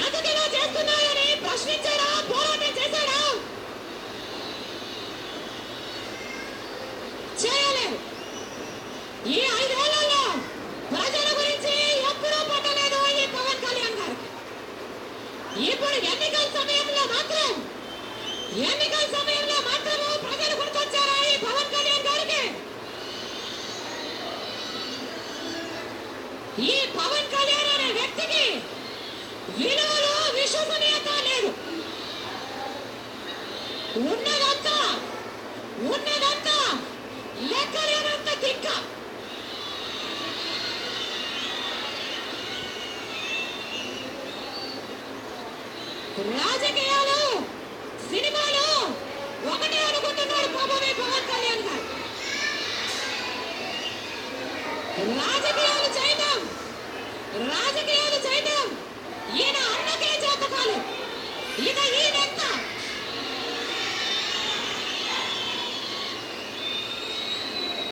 ఎందుకు ఇలా చేస్తున్నాయని ప్రశ్నించాడా, పోరాటం చేశాడా? చేయలేదు. ఈ 5 ఏళ్లలో ప్రజల గురించి ఎప్పుడూ పట్టలేదు ఈ పవన్ కళ్యాణ్ గారికి. ఇప్పుడు ఎన్నికల సమయంలో మాత్రము ప్రజలు గుర్తొచ్చారా ఈ పవన్ కళ్యాణ్ గారికి? ఈ పవన్ కళ్యాణ్ అనే వ్యక్తికి విలువలు, విశ్వసనీయత లేదు. ఉన్నదంతా లెక్కలేనంత తిక్క. రాజకీయాలు, సినిమాలు ఒకటే అనుకుంటున్నాడు పాపమే పవన్ కళ్యాణ్ గారు. రాజకీయాలు చేయడం ఈయన అన్నకే చేత కాలేదు. ఇక ఈయనెంత